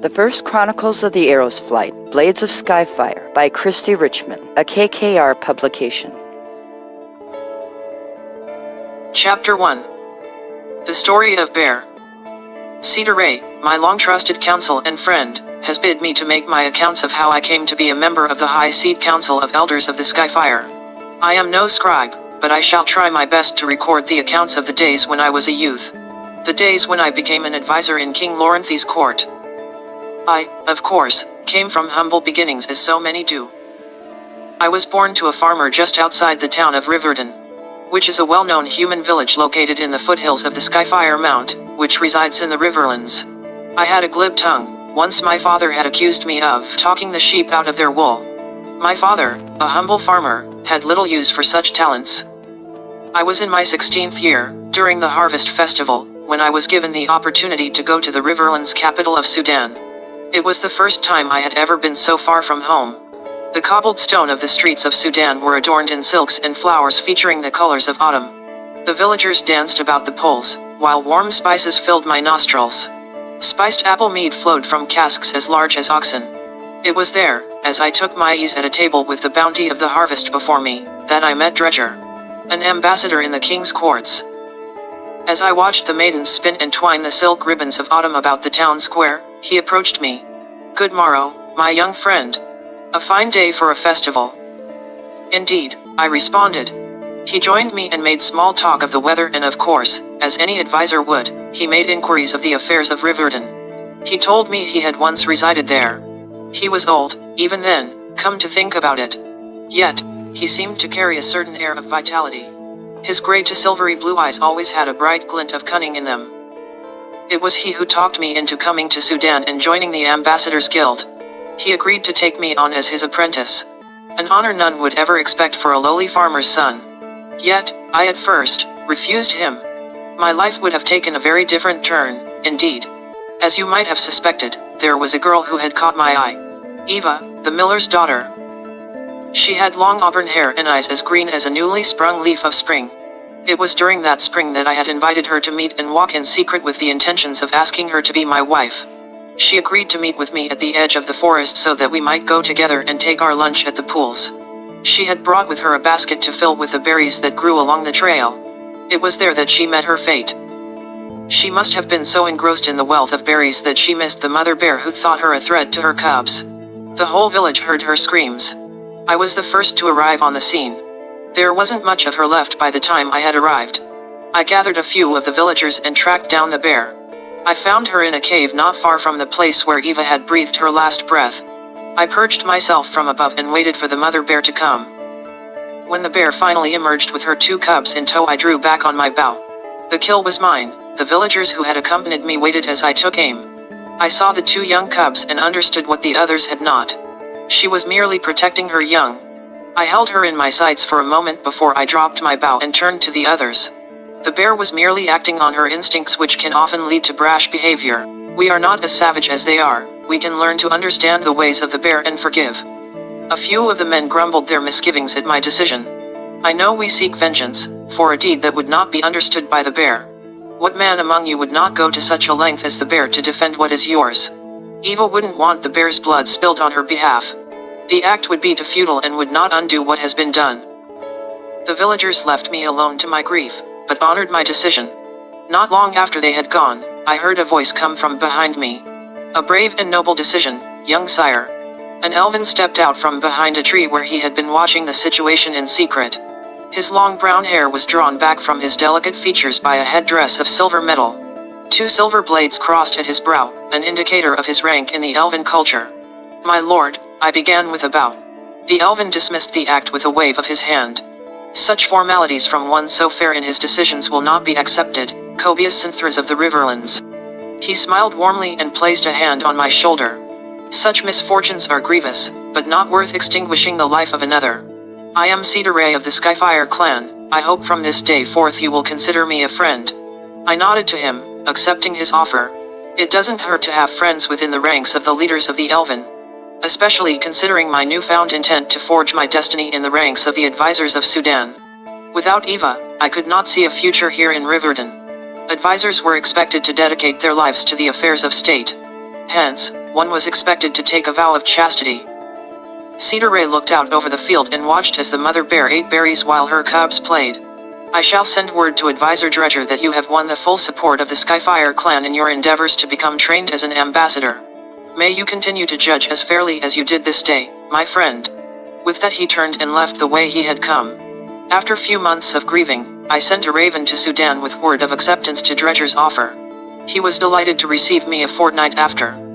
The First Chronicles of the Arrow's Flight, Blades of Skyfire by Christy Richmond, a KKR publication. Chapter 1. The Story of Bear. Cedar Ray, my long-trusted counsel and friend, has bid me to make my accounts of how I came to be a member of the High Seat Council of Elders of the Skyfire. I am no scribe, but I shall try my best to record the accounts of the days when I was a youth. The days when I became an advisor in King Laurenthi's court. I, of course, came from humble beginnings as so many do. I was born to a farmer just outside the town of Riverdon, which is a well-known human village located in the foothills of the Skyfire Mount, which resides in the Riverlands. I had a glib tongue. Once my father had accused me of talking the sheep out of their wool. My father, a humble farmer, had little use for such talents. I was in my 16th year, during the harvest festival, when I was given the opportunity to go to the Riverlands capital of Sudan. It was the first time I had ever been so far from home. The cobbled stone of the streets of Sudan were adorned in silks and flowers featuring the colors of autumn. The villagers danced about the poles, while warm spices filled my nostrils. Spiced apple mead flowed from casks as large as oxen. It was there, as I took my ease at a table with the bounty of the harvest before me, that I met Dredger, an ambassador in the king's courts. As I watched the maidens spin and twine the silk ribbons of autumn about the town square, he approached me. "Good morrow, my young friend. A fine day for a festival." "Indeed," I responded. He joined me and made small talk of the weather and of course, as any advisor would, he made inquiries of the affairs of Riverdon. He told me he had once resided there. He was old, even then, come to think about it. Yet, he seemed to carry a certain air of vitality. His gray to silvery blue eyes always had a bright glint of cunning in them. It was he who talked me into coming to Sudan and joining the Ambassadors Guild. He agreed to take me on as his apprentice. An honor none would ever expect for a lowly farmer's son. Yet, I at first, refused him. My life would have taken a very different turn, indeed. As you might have suspected, there was a girl who had caught my eye. Eva, the miller's daughter. She had long auburn hair and eyes as green as a newly sprung leaf of spring. It was during that spring that I had invited her to meet and walk in secret with the intentions of asking her to be my wife. She agreed to meet with me at the edge of the forest so that we might go together and take our lunch at the pools. She had brought with her a basket to fill with the berries that grew along the trail. It was there that she met her fate. She must have been so engrossed in the wealth of berries that she missed the mother bear who thought her a threat to her cubs. The whole village heard her screams. I was the first to arrive on the scene. There wasn't much of her left by the time I had arrived. I gathered a few of the villagers and tracked down the bear. I found her in a cave not far from the place where Eva had breathed her last breath. I perched myself from above and waited for the mother bear to come. When the bear finally emerged with her 2 cubs in tow, I drew back on my bow. The kill was mine. The villagers who had accompanied me waited as I took aim. I saw the 2 young cubs and understood what the others had not. She was merely protecting her young. I held her in my sights for a moment before I dropped my bow and turned to the others. The bear was merely acting on her instincts, which can often lead to brash behavior. We are not as savage as they are. We can learn to understand the ways of the bear and forgive. A few of the men grumbled their misgivings at my decision. I know we seek vengeance, for a deed that would not be understood by the bear. What man among you would not go to such a length as the bear to defend what is yours? Eva wouldn't want the bear's blood spilled on her behalf. The act would be too futile and would not undo what has been done. The villagers left me alone to my grief, but honored my decision. Not long after they had gone, I heard a voice come from behind me. "A brave and noble decision, young sire." An elven stepped out from behind a tree where he had been watching the situation in secret. His long brown hair was drawn back from his delicate features by a headdress of silver metal. 2 silver blades crossed at his brow, an indicator of his rank in the elven culture. "My lord," I began with a bow. The elven dismissed the act with a wave of his hand. "Such formalities from one so fair in his decisions will not be accepted, copious synthras of the Riverlands." He smiled warmly and placed a hand on my shoulder. "Such misfortunes are grievous, but not worth extinguishing the life of another. I am Cedar Ray of the Skyfire clan. I hope from this day forth you will consider me a friend." I nodded to him, accepting his offer. It doesn't hurt to have friends within the ranks of the leaders of the elven. Especially considering my newfound intent to forge my destiny in the ranks of the advisors of Sudan. Without Eva, I could not see a future here in Riverdon. Advisors were expected to dedicate their lives to the affairs of state. Hence, one was expected to take a vow of chastity. Cedar Ray looked out over the field and watched as the mother bear ate berries while her cubs played. I shall send word to Advisor Dredger that you have won the full support of the Skyfire clan in your endeavors to become trained as an ambassador. May you continue to judge as fairly as you did this day, my friend. With that he turned and left the way he had come. After few months of grieving, I sent a raven to Sudan with word of acceptance to Dredger's offer. He was delighted to receive me a fortnight after.